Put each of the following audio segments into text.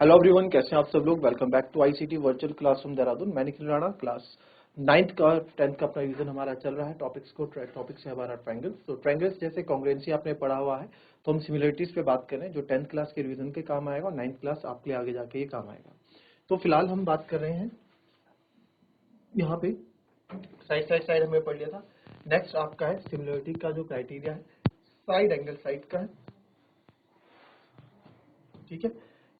Hello everyone, कैसे हैं आप सब लोग। Welcome back to ICT virtual classroom Dehradun. मैं निखिल राणा, क्लास 9th का 10th का अपना रिवीजन हमारा चल रहा है। टॉपिक्स है हमारा ट्रायंगल्स। तो ट्रायंगल्स जैसे कॉन्ग्रुएंसी आपने पढ़ा हुआ है, तो हम सिमिलरिटीज पे बात करें जो 10th क्लास के रिवीजन के काम आएगा और 9th क्लास आपके आगे जाके ये काम आएगा। तो फिलहाल हम बात कर रहे हैं यहाँ पे साइड हमने पढ़ लिया था। नेक्स्ट आपका है सिमिलरिटी का जो क्राइटेरिया है, साइड एंगल साइड का है। ठीक है।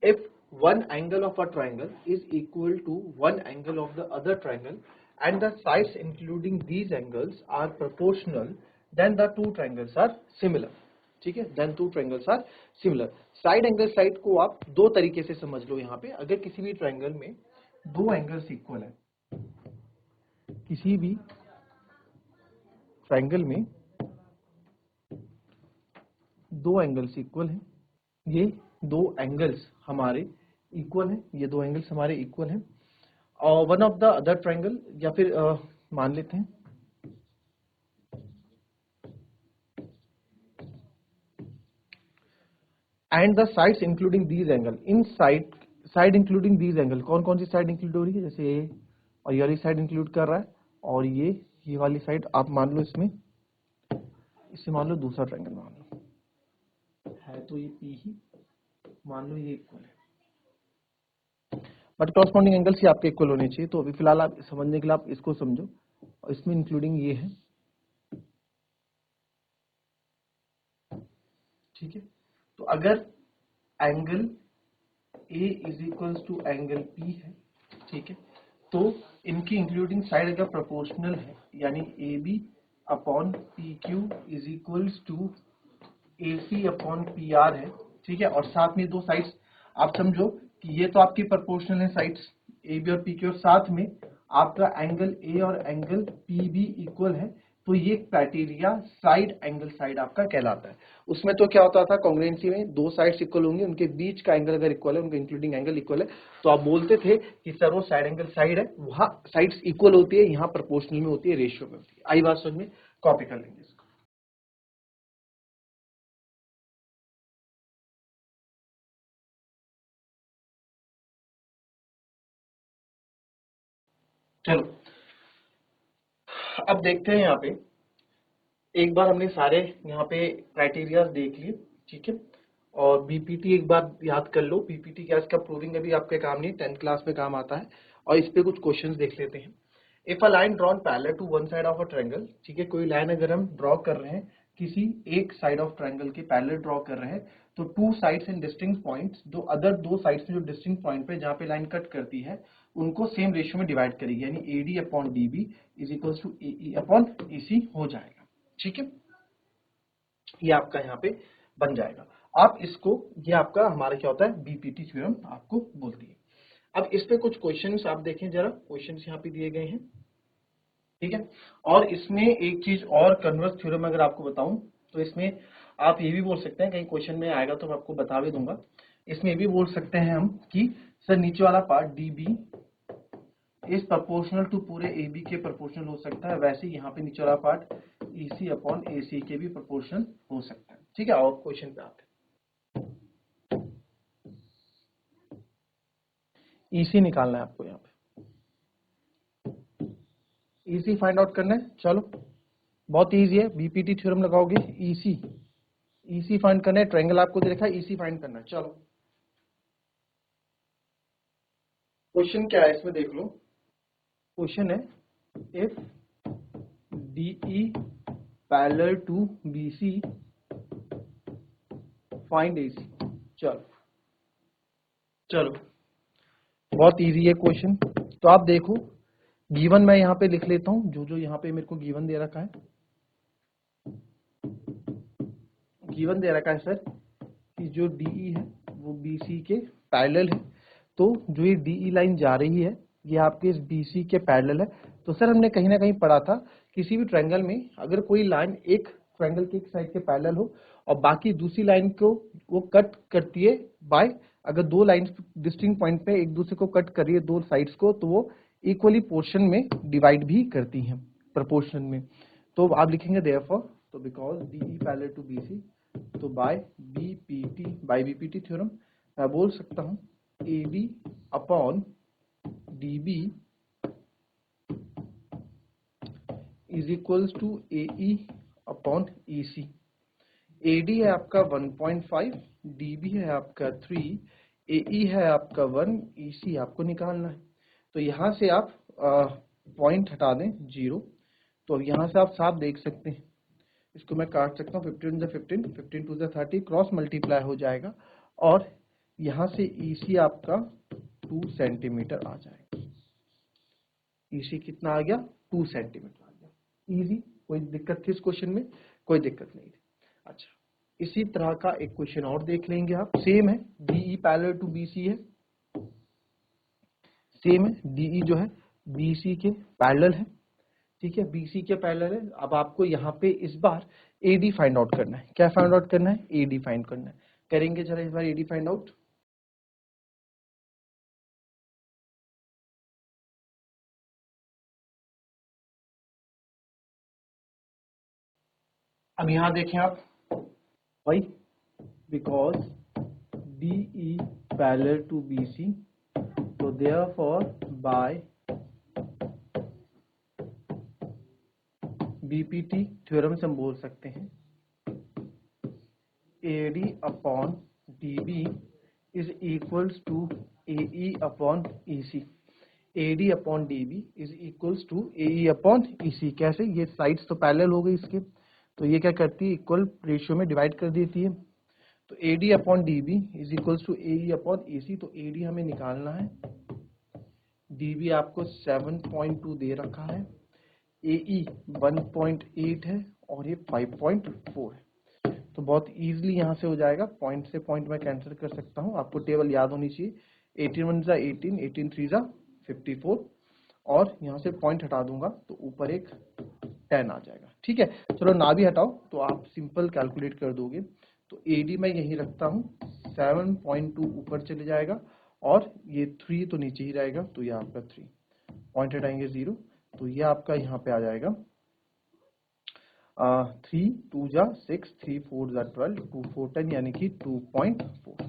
If one angle of a triangle is equal to one angle of the other triangle and the sides including these angles are proportional, then the two triangles are similar. ठीक है, then two triangles are similar. Side angle side को आप दो तरीके से समझ लो। यहाँ पे अगर किसी भी ट्रायंगल में दो एंगल्स इक्वल है, किसी भी ट्रायंगल में दो एंगल्स इक्वल हैं, ये दो एंगल्स हमारे इक्वल हैं, ये दो एंगल्स हमारे इक्वल हैं और one of the other triangle, या फिर मान लेते हैं and the sides including these angle. In side including these angle, कौन कौन सी साइड इंक्लूड हो रही है, जैसे ये और ये वाली साइड इंक्लूड कर रहा है और ये वाली साइड आप मान लो, इसमें इसे मान लो दूसरा ट्रायंगल मान लो है, तो ये पी ही मान लो ये इक्वल है, बट कॉरस्पॉन्डिंग एंगल्स ही आपके इक्वल होने चाहिए। तो अभी फिलहाल आप समझने के लिए आप इसको समझो, और इसमें इंक्लूडिंग ये है। ठीक है, तो अगर angle A is equals to angle P है, ठीक है, तो इनकी इंक्लूडिंग साइड अगर प्रोपोर्शनल है, यानी A B upon P Q is equals to A C upon P R है। ठीक है, और साथ में दो साइड्स आप समझो कि ये तो आपकी प्रोपोर्शनल है साइड्स ए बी और पी क्यू, और साथ में आपका एंगल ए और एंगल पी बी इक्वल है, तो ये क्राइटेरिया साइड एंगल साइड आपका कहलाता है। उसमें तो क्या होता था, कॉन्ग्रुएंसी में दो साइड्स इक्वल होंगे, उनके बीच का एंगल अगर इक्वल है, उनका इंक्लूडिंग एंगल इक्वल है, तो आप बोलते थे कि सर वो साइड एंगल साइड है, वहां साइड्स इक्वल होती है, यहाँ प्रोपोर्शनल में होती है, रेशियो में होती है। आई बात समझ में? कॉपी कर लेंगे इसको। चलो अब देखते हैं यहाँ पे, एक बार हमने सारे यहाँ पे क्राइटेरिया देख लिए। ठीक है, और बीपीटी एक बार याद कर लो। बीपीटी क्या, इसका प्रूविंग अभी आपके काम नहीं, 10th क्लास में काम आता है, और इस पे कुछ क्वेश्चंस देख लेते हैं। If a line drawn parallel to one side of a triangle, ठीक है, कोई लाइन अगर हम ड्रॉ कर रहे हैं किसी एक साइड ऑफ ट्रायंगल के पैरेलल ड्रॉ कर रहे हैं, तो two sides and distinct points, दो अदर दो साइड्स में जो डिस्टिंक्ट पॉइंट पे जहाँ पे लाइन कट करती है, उनको सेम रेशियो में डिवाइड करेगी, यानी AD upon DB is equal to AE upon AC हो जाएगा। ठीक है, ये आपका यहाँ पे बन जाएगा। आप इसको, ये आपका हमारा क्या होता है, बीपीटी थ्योरम आपको बोलती है। अब इस पे कुछ क्वेश्चंस आप देखें जरा, क्वेश्चंस यहाँ पे दिए गए हैं। ठीक है, और इसमें एक चीज और, कन्वर्स थ्योरम अगर आपको बताऊं, तो इसमें आप ये भी बोल सकते हैं, कहीं क्वेश्चन में आएगा तो मैं आपको बता भी दूंगा। इसमें ये भी बोल सकते हैं हम कि सर नीचे वाला part D B is proportional to पूरे ए बी के प्रोपोर्शनल हो सकता है, वैसे यहाँ पे नीचे वाला पार्ट ई सी अपॉन ए सी के भी प्रोपोर्शनल हो सकता है। ठीक है, और क्वेश्चन पे आते हैं। ईसी निकालना है आपको, यहाँ पे ईसी फाइंड आउट करना है। चलो बहुत इजी है, बीपीटी थ्योरम लगाओगे, ईसी फाइंड करना है। ट्रायंगल आपको दे रखा है, ईसी फाइंड करना है। चलो क्वेश्चन क्या है इसमें देख लो। क्वेश्चन है if DE parallel to BC find AC. चलो चलो बहुत इजी है क्वेश्चन। तो आप देखो, गिवन मैं यहाँ पे लिख लेता हूँ, जो जो यहाँ पे मेरे को गिवन दे रखा है। गिवन दे रखा है सर कि जो डीई है वो बीसी के पैरेलल है, तो जो ये डीई लाइन जा रही है ये आपके इस बीसी के पैरेलल है। तो सर हमने कहीं ना कहीं पढ़ा था, किसी भी ट्रायंगल में अगर कोई लाइन एक ट्रायंगल के एक साइड के पैरेलल हो और बाकी दूसरी लाइन को वो कट करती है बाय, अगर दो लाइंस डिस्टिंक्ट पॉइंट पे एक दूसरे को कट कर रही है दो साइड्स को, तो वो इक्वली पोर्शन में डिवाइड भी करती हैं प्रोपोर्शन में। तो आप लिखेंगे देयरफॉर, तो because DE parallel to BC, तो बाय बीपीटी थ्योरम मैं बोल सकता हूं AD upon DB is equals to AE upon EC। AD है आपका 1.5, DB है आपका 3, AE है आपका 1, EC आपको निकालना है। तो यहाँ से आप पॉइंट हटा दें 0, तो यहाँ से आप साफ देख सकते हैं, इसको मैं काट सकता हूँ, 15 से 15, 15 टू 30, क्रॉस मल्टीप्लाई हो जाएगा और यहाँ से EC आपका 2 सेंटीमीटर आ जाएगा। EC कितना आ गया? 2 सेंटीमीटर आ गया। इजी, कोई दिक्कत थी इस क्वेश्चन में? कोई दिक्कत नहीं थी। अच्छा, इसी तरह का एक क्वेश्चन और देख लेंगे आप। सेम है, DE पैरेलल टू BC है, सेम है, DE जो है BC के पैरेलल है, ठीक है, BC के पैरेलल है। अब आपको यहाँ पे इस बार AD फाइंड आउट करना है। क्या फाइंड आउट करना है? AD फाइंड करना है। करेंगे जरा इस बार AD फाइंड आउट। अब यहाँ देखें आप, why because DE parallel to BC, तो देयरफॉर बाय BPT थ्योरम से हम बोल सकते हैं AD upon DB is equals to AE upon EC। AD upon DB is equals to AE upon EC। कैसे? ये साइड्स तो पैरेलल हो गई इसके, तो ये क्या करती है? इक्वल रेशियो में डिवाइड कर देती है। तो AD upon DB is equals to AE upon EC। तो AD हमें निकालना है, DB आपको 7.2 दे रखा है, AE 1.8 है और ये 5.4 है। तो बहुत इजीली यहाँ से हो जाएगा, पॉइंट से पॉइंट मैं कैंसिल कर सकता हूँ। आपको टेबल याद होनी चाहिए, 18 1 18, 18 3 54 और यहाँ से पॉइंट हटा दूंगा तो ऊपर एक 10 आ जाएगा। ठीक है, चलो ना भी हटाओ तो आप सिंपल कैलकुलेट कर दोगे। तो AD मैं यहीं रखता हूँ, 7.2 ऊपर चले जाएगा और ये 3 तो नीचे ही रहेगा, तो ये आपका 3, पॉइंट हटाएंगे 0, तो ये आपका यहाँ पे आ जाएगा 3 2 जा 6, 3 4 जा 12, 2 4 10, यानी कि 2.4।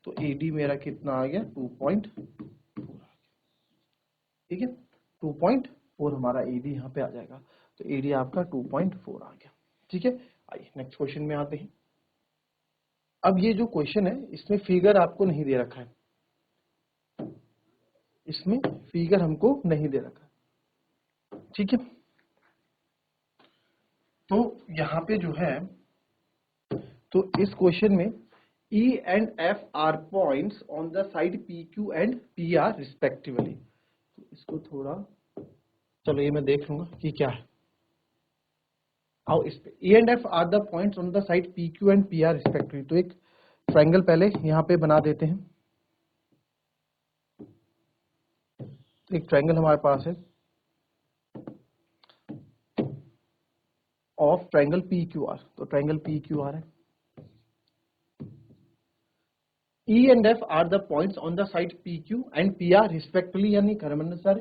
तो AD मेरा कितना आ गया? 2.4 आ गया। ठीक है, 2.4 हमारा AD यहाँ पे आ जाएगा। तो AD आपका 2.4 आ गया। ठीक है, आइए नेक्स्ट क्वेश्चन में आते हैं। अब ये जो क्वेश्चन है इसमें फिगर आपको नहीं दे रखा है, इसमें फिगर हमको नहीं दे रखा है। ठीक है, तो यहाँ पे जो है, तो इस क्वेश्चन में E and F are points on the side PQ and PR respectively। तो इसको थोड़ा, चलो ये मैं देख लूंगा कि क्या है। आओ इस पे, E and F are the points on the side PQ and PR respectively। तो एक ट्रायंगल पहले यहाँ पे बना देते हैं। तो एक ट्रायंगल हमारे पास है ऑफ ट्रायंगल PQR। तो ट्रायंगल PQR है, E and F are the points on the side PQ and PR respectively। यानी करमन सर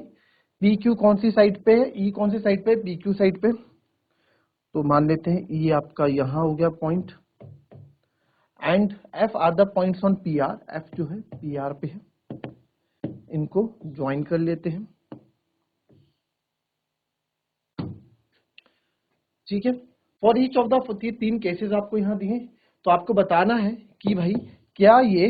PQ कौन सी साइड पे है, E कौन सी साइड पे, PQ साइड पे। तो मान लेते हैं E आपका यहाँ हो गया point, and F are the points on PR। F जो है PR पे है, इनको ज्वाइन कर लेते हैं। ठीक है, for each of the 3 cases आपको यहाँ दिए, तो आपको बताना है कि भाई क्या ये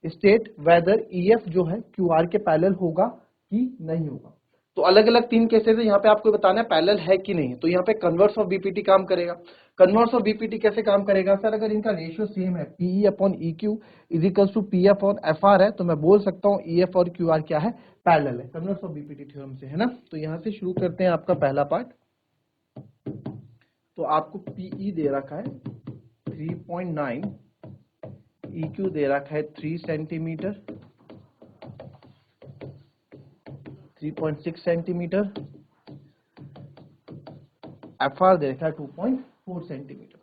स्टेट वेदर EF जो है QR के पैरेलल होगा कि नहीं होगा। तो अलग अलग 3 केसेस है, यहाँ पे आपको बताना है पैरेलल है कि नहीं। तो यहाँ पे कन्वर्स ऑफ BPT काम करेगा। कन्वर्स ऑफ BPT कैसे काम करेगा सर? अगर इनका रेशियो सेम है, PE upon EQ is equals to P upon FR है, तो मैं बोल सकता हूँ EF और QR क्या है? पैरेलल है, कन्वर्स ऑफ BPT थ्योरम से, है ना। तो यहाँ से शुरू करते हैं आपका पहला पार्ट। तो आपको PE दे रखा है 3.9, EQ दे रखा है 3 सेंटीमीटर, 3.6 सेंटीमीटर, FR दे रखा है 2.4 सेंटीमीटर।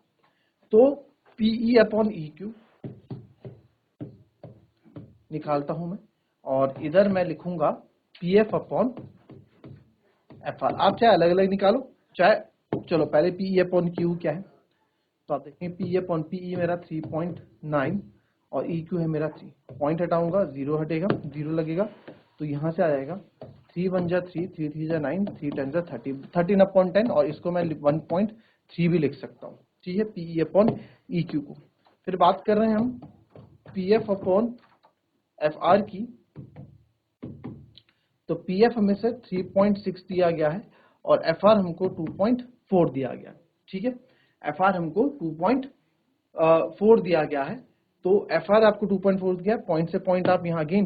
तो PE अपॉन EQ निकालता हूं मैं, और इधर मैं लिखूंगा PF अपॉन FR। आप चाहे अलग अलग निकालो, चाहे, चलो पहले PE अपॉन Q क्या है, तो आप देखेंगे PE अपॉन PE मेरा 3.9 और EQ है मेरा 3। पॉइंट हटाऊंगा, 0 हटेगा, 0 लगेगा, तो यहाँ से आ जाएगा 3 1 जा 3, 3 3 जा 9, 3 10 जा 30, 13/10, और इसको मैं 1.3 भी लिख सकता हूँ, ठीक है, PE अपॉन EQ को। फिर बात कर रहे हैं हम PF अपॉन FR की, तो PF हमें से 3.6 दिया गया है और FR हमको 2.4 दिया गया है, ठीक है। FR हमको 2.4 दिया गया है, तो FR आपको 2.4 दिया, पॉइंट से पॉइंट आप यहाँ अगेन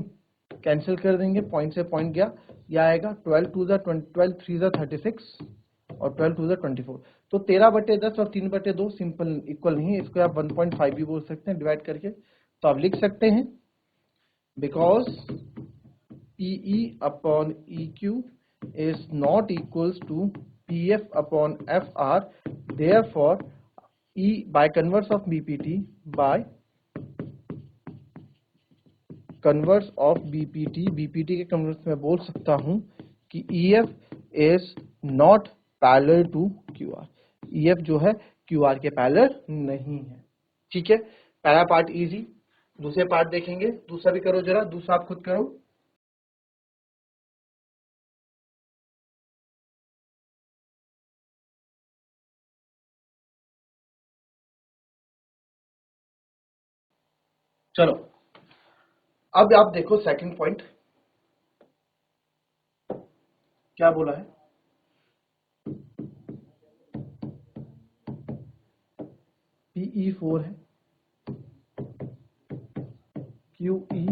कैंसिल कर देंगे, पॉइंट से पॉइंट गया, यह आएगा 12 2 जा 12 3 जा 36 और 12 2 जा 24, तो 13/10 और 3/2 सिंपल इक्वल नहीं है, इसको आप 1.5 भी बोल सकते हैं डिवाइड करके। तो आप लिख सकते हैं because PE upon EQ is not equals to PF upon FR, therefore E by converse of BPT BPT के कन्वर्स में बोल सकता हूं कि EF is not parallel to QR, EF जो है QR के पैरेलल नहीं है, ठीक है। पहला पार्ट इजी, दूसरे पार्ट देखेंगे, दूसरा भी करो जरा, दूसरा आप खुद करो। चलो अब आप देखो सेकंड पॉइंट क्या बोला है, PE 4 है, QE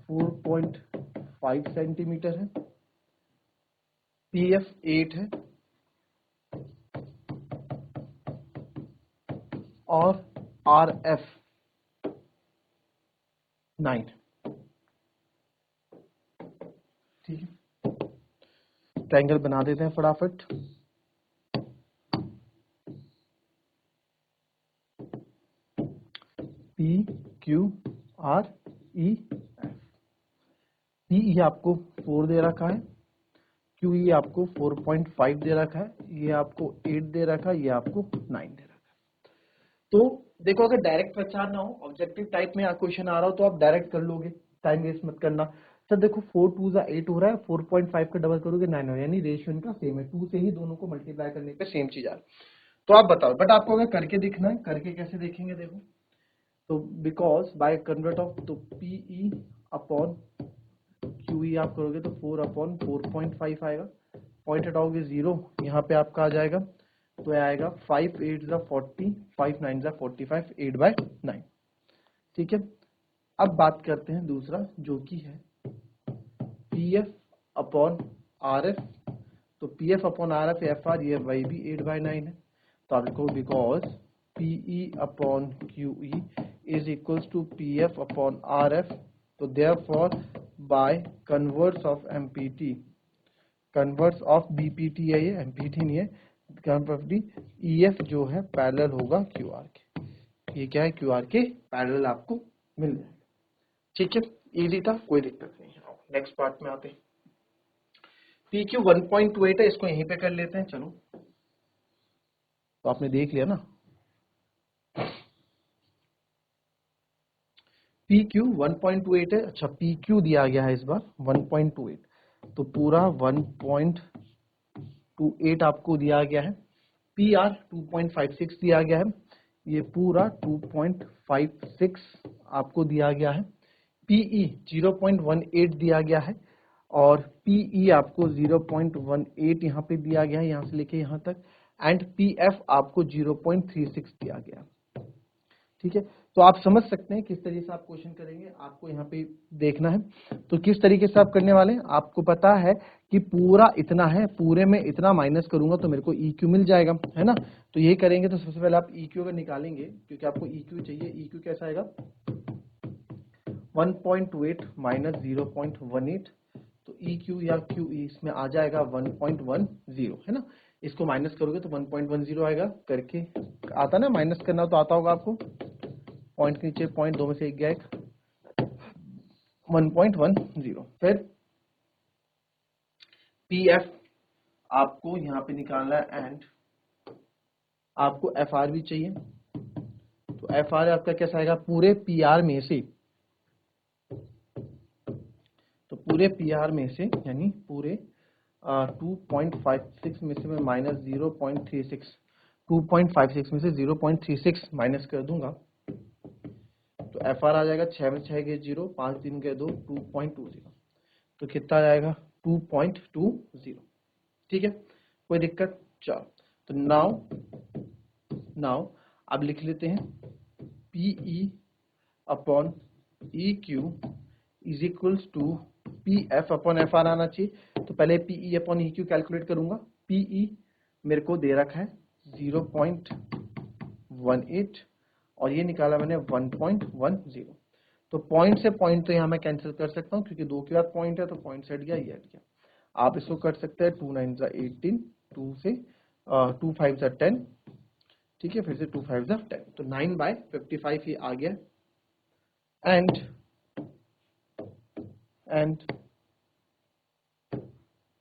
4.5 सेंटीमीटर है, PF 8 है और RF 9, ठीक है। ट्रायंगल बना देते हैं फटाफट। PQREF, PE आपको 4 दे रखा है, QE आपको 4.5 दे रखा है, ये आपको 8 दे रखा है, ये आपको 9 दे रखा है। तो देखो अगर डायरेक्ट प्रचार ना हो, ऑब्जेक्टिव टाइप में क्वेश्चन आ रहा हो तो आप डायरेक्ट कर लोगे, टाइम वेस्ट मत करना। सर देखो 4 2 जा 8 हो रहा है, 4.5 का डबल करोगे 9 हो, यानी रेशियो इनका सेम है, 2 से ही दोनों को मल्टीप्लाई करने पे सेम चीज आ रही है। तो आप बताओ, बट आपको अगर करके दिखना है, करके कैसे देखेंगे देखो, तो बिकॉज बाय कन्वर्ट ऑफ, तो PE अपॉन QE आप करोगे तो 4/4.5 आएगा, पॉइंट हटाओगे 0, यहाँ पे आपका आ जाएगा, तो आएगा 5 8 जा 40, 5 9 जा 45, 8/9, ठीक है। अब बात करते हैं दूसरा जो कि है PF अपॉन RF, तो PF अपॉन RF FR, ये वही भी 8/9 है, तो आप लिखो because PE upon QE is equals to PF upon RF, तो therefore by converse of MPT, converse of BPT है, ये MPT नहीं है, कन्वर्सली EF जो है पैरेलल होगा QR के, ये क्या है QR के पैरेलल आपको मिल जाएगा, ठीक है। इजी था, कोई दिक्कत नहीं है। नेक्स्ट पार्ट में आते हैं, PQ 1.28 है, इसको यहीं पे कर लेते हैं, चलो। तो आपने देख लिया ना, PQ 1.28 है, अच्छा PQ दिया गया है इस बार 1.28, तो पूरा 1.28 आपको दिया गया है, PR 2.56 दिया गया है, ये पूरा 2.56 आपको दिया गया है, PE 0.18 दिया गया है और PE आपको 0.18 यहाँ पे दिया गया है, यहाँ से लेके यहाँ तक, एंड PF आपको 0.36 दिया गया, ठीक है। तो आप समझ सकते हैं किस तरीके से आप क्वेश्चन करेंगे, आपको यहाँ पे देखना है। तो किस तरीके से आप करने वाले हैं, आपको पता है कि पूरा इतना है, पूरे में इतना माइनस करूंगा तो मेरे को EQ मिल जाएगा, है ना। तो यही करेंगे, तो सबसे पहले आप EQ अगर निकालेंगे, क्योंकि आपको EQ चाहिए, EQ कैसा आएगा 1.28 माइनस 0.18, तो EQ या QE इसमें आ जाएगा 1.10, है ना। इसको माइनस करोगे तो 1.10 आएगा, करके आता ना, माइनस करना तो आता होगा आपको, पॉइंट के नीचे पॉइंट, दो में से एक गया, एक 1.10। फिर PF आपको यहाँ पे निकालना है, एंड आपको FR भी चाहिए, तो FR आपका कैसा आएगा, पूरे PR में से तो पूरे PR में से यानी पूरे 2.56 में से मैं माइनस 0.36 2.56 में से 0.36 माइनस कर दूंगा तो FR आ जाएगा 6 में 6 गए 0 5 3 गए 2 2.20 तो कितना आ जाएगा 2.20 ठीक है कोई दिक्कत चलो तो नाउ अब लिख लेते हैं PE upon EQ is equals to PF upon FR आना चाहिए तो पहले PE अपॉन EQ कैलकुलेट करूंगा PE मेरे को दे रखा है 0.18 और ये निकाला मैंने 1.10 तो पॉइंट से पॉइंट तो यहाँ मैं कैंसिल कर सकता हूँ क्योंकि 2 के बाद पॉइंट है तो पॉइंट से हट गया ये हट गया आप इसको कर सकते हैं 2 9 18 2 से 2 5 10 ठीक है फिर से 2 5 10 तो 9/55 ही आ गया एंड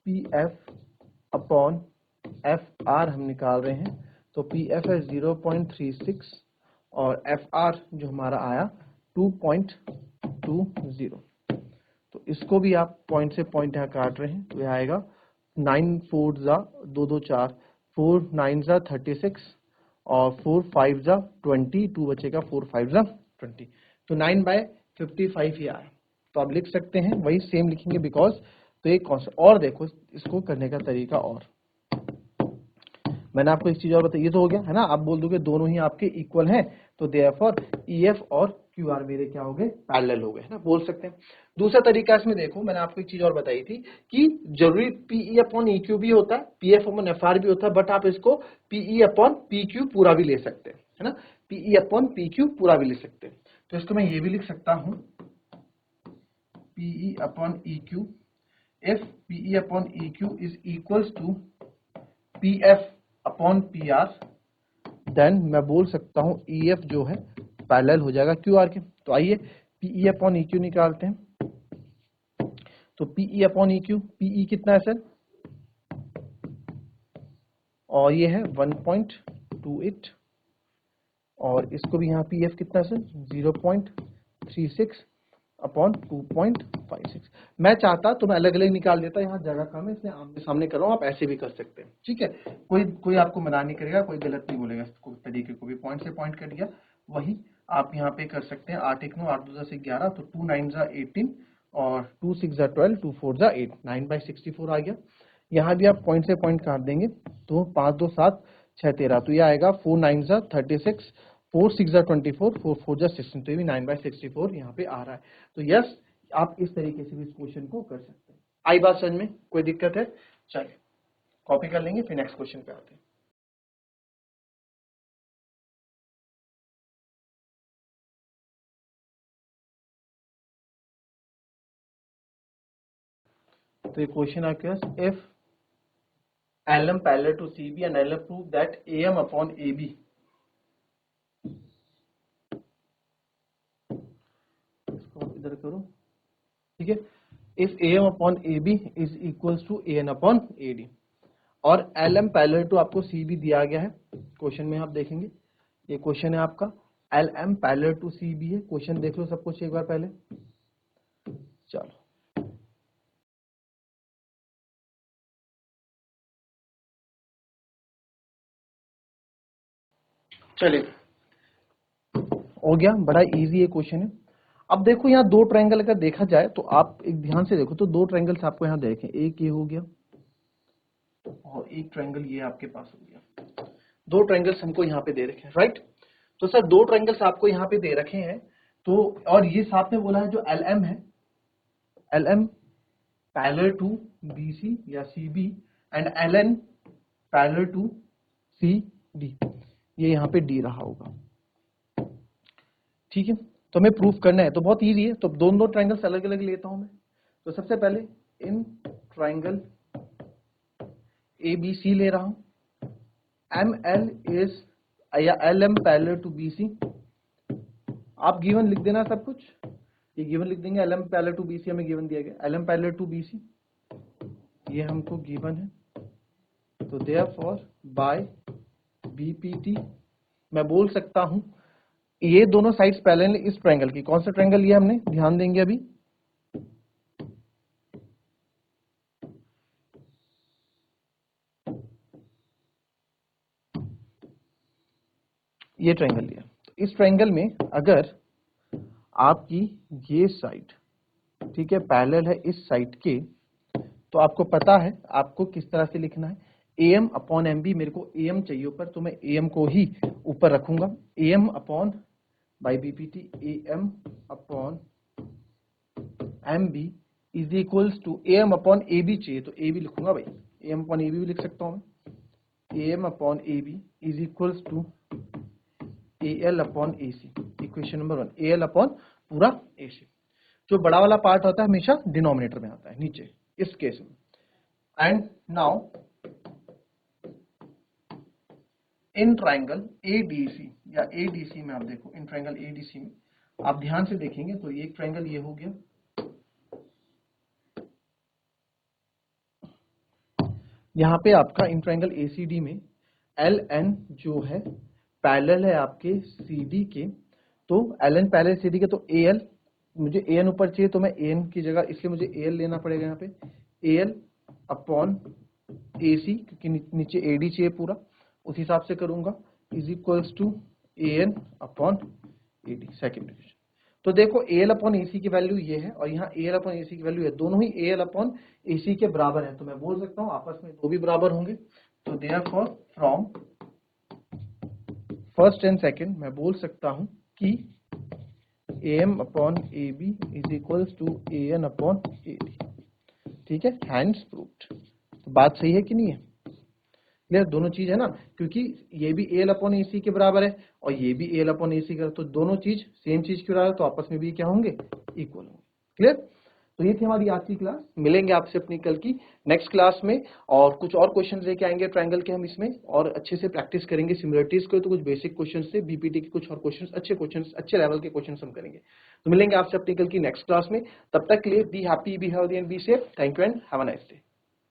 PF अपॉन FR हम निकाल रहे हैं तो PF है 0.36 और FR जो हमारा आया 2.20 तो इसको भी आप पॉइंट से पॉइंट यहाँ काट रहे हैं तो यह आएगा 9 4 जा 2 2 4 4 9 जा 36 और 4 5 जा 20 2 बचेगा 4 5 जा 20 तो 9/55 ही आया तो आप लिख सकते हैं वही सेम लिखेंगे बिकॉज तो एक कॉन्स्टेंट और देखो इसको करने का तरीका और मैंने आपको एक चीज और बताई ये तो हो गया है ना आप बोल दोगे दोनों ही आपके इक्वल हैं तो देयरफॉर EF और QR मेरे क्या हो गए पैरेलल हो गए है ना बोल सकते हैं दूसरा तरीका इसमें देखो मैंने आपको एक चीज और बताई थी कि जरूरी PE अपॉन EQ भी होता है PF अपॉन FR भी होता है बट आप इसको PE अपॉन PQ पूरा भी ले सकते हैं है ना PE अपॉन PQ पूरा भी ले सकते हैं तो इसको मैं ये भी लिख सकता हूं PE upon EQ if PE upon EQ is equals to PF upon PR then मैं बोल सकता हूं EF जो है पैरेलल हो जाएगा QR के तो आइए PE upon EQ निकालते हैं तो PE upon EQ PE कितना है सर और ये है 1.28 और इसको भी यहाँ PF कितना है सर 0.36 अपॉन 2.56 मैं चाहता तो मैं अलग अलग निकाल देता यहाँ जगह कम है इसलिए आमने सामने कर रहा हूँ आप ऐसे भी कर सकते हैं ठीक है कोई आपको मना नहीं करेगा कोई गलत नहीं बोलेगा इसको तरीके को भी पॉइंट से पॉइंट कर दिया वही आप यहाँ पे कर सकते हैं 8 1 9 8 2 10 11 तो 2 9 18 और 2 6 12 2 4 8 9/64 आ गया यहाँ भी आप पॉइंट से पॉइंट काट देंगे तो 5 2 7 6 13 तो ये आएगा 4 9 36 4 6 24 4 4 16 तो ये भी 9/64 यहाँ पे आ रहा है तो यस आप इस तरीके से भी इस क्वेश्चन को कर सकते हैं आई बात समझ में कोई दिक्कत है चलिए कॉपी कर लेंगे फिर नेक्स्ट क्वेश्चन पे आते हैं तो ये क्वेश्चन आपके पास if LM parallel to CB and LM prove that AM upon AB इसको इधर करो ठीक है if AM upon AB is equals to AN upon AD और LM पैरेलल टू आपको CB दिया गया है क्वेश्चन में आप देखेंगे ये क्वेश्चन है आपका LM पैरेलल टू CB है क्वेश्चन देख लो सब कुछ एक बार पहले चलो चलिए हो गया बड़ा इजी है क्वेश्चन है अब देखो यहाँ दो ट्रायंगल अगर देखा जाए तो आप एक ध्यान से देखो तो दो ट्रायंगल्स आपको यहाँ देखें एक ये हो गया और एक ट्रायंगल ये आपके पास हो गया दो ट्रायंगल्स हमको यहाँ पे दे रखे हैं राइट तो सर दो ट्रायंगल्स आपको यहाँ पे दे रखे हैं तो और ये साथ में बोला है जो LM है LM पैरेलल टू BC या CB and LN parallel to CD ये यहाँ पे D रहा होगा ठीक है तो हमें प्रूफ करना है तो बहुत इजी है तो दोनों ट्रायंगल्स अलग अलग लेता हूं मैं तो सबसे पहले इन ट्रायंगल ABC ले रहा हूं ML इज या LM पैरेलल टू BC आप गिवन लिख देना सब कुछ ये गिवन लिख देंगे LM पैरेलल टू BC हमें गिवन दिया गया LM पैरेलल टू BC ये हमको गिवन है तो देयरफॉर बाय BPT मैं बोल सकता हूं ये दोनों साइड्स पैरेलल इस ट्रायंगल की कौन सा ट्रायंगल लिया हमने ध्यान देंगे अभी ये ट्रायंगल लिया, तो इस ट्रायंगल में अगर आपकी ये साइड, ठीक है, पैरेलल है इस साइड के, तो आपको पता है आपको किस तरह से लिखना है, AM अपॉन MB, मेरे को AM चाहिए ऊपर, तो मैं AM को ही ऊपर रखूंगा, AM upon by BPT, AM upon MB is equals to AM upon AB चाहिए तो AB लिखूंगा भाई, AM अपॉन AB भी लिख सकता हूं मैं, AM upon AB is equals to AL upon AC, equation number 1, AL upon पूरा AC। जो बड़ा वाला पार्ट होता है हमेशा डिनोमिनेटर में आता है नीचे इस केस में। And now in triangle ADC या ADC में आप देखो, इन ट्राइंगल ADC में आप ध्यान से देखेंगे तो एक ट्राइंगल ये हो गया, यहाँ पे आपका इन ट्राइंगल ACD में LN जो है पैरेलल है आपके CD के, तो LN पैरेलल CD के, तो AL मुझे AN ऊपर चाहिए तो मैं AN की जगह, इसलिए मुझे AL लेना पड़ेगा यहाँ पे, AL अपॉन AC, क्योंकि नीचे AD चाहिए पूरा, उस हिसाब से करूंगा, is equals to AN upon AD, second equation. तो देखो AL अपॉन AC की वैल्यू ये है और यहाँ AL अपॉन AC की वैल्यू है, दोनों ही AL अपॉन AC के बराबर है, तो मैं बोल सकता हूँ आपस में दो भी बराबर होंगे, तो therefore from first and second मैं बोल सकता हूँ कि AM upon AB is equals to AN upon AD, ठीक है, हैंड्स प्रूव्ड। तो बात सही है कि नहीं है, क्लियर, दोनों चीज है ना, क्योंकि ये भी AL अपॉन AC के बराबर है और ये भी AL अपॉन AC का, तो दोनों चीज सेम चीज के बराबर, तो आपस में भी क्या होंगे, इक्वल होंगे, क्लियर। तो ये थी हमारी आज की क्लास, मिलेंगे आपसे अपनी कल की नेक्स्ट क्लास में, और कुछ और क्वेश्चन लेके आएंगे ट्रायंगल के हम इसमें, और अच्छे से प्रैक्टिस करेंगे सिमिलरिटीज को, तो कुछ बेसिक क्वेश्चन से BPT के कुछ और क्वेश्चन, अच्छे लेवल के क्वेश्चन हम करेंगे। तो मिलेंगे आपसे अपनी कल की नेक्स्ट क्लास में, तब तक के लिए be happy, be healthy and be safe. Thank you and have a nice day.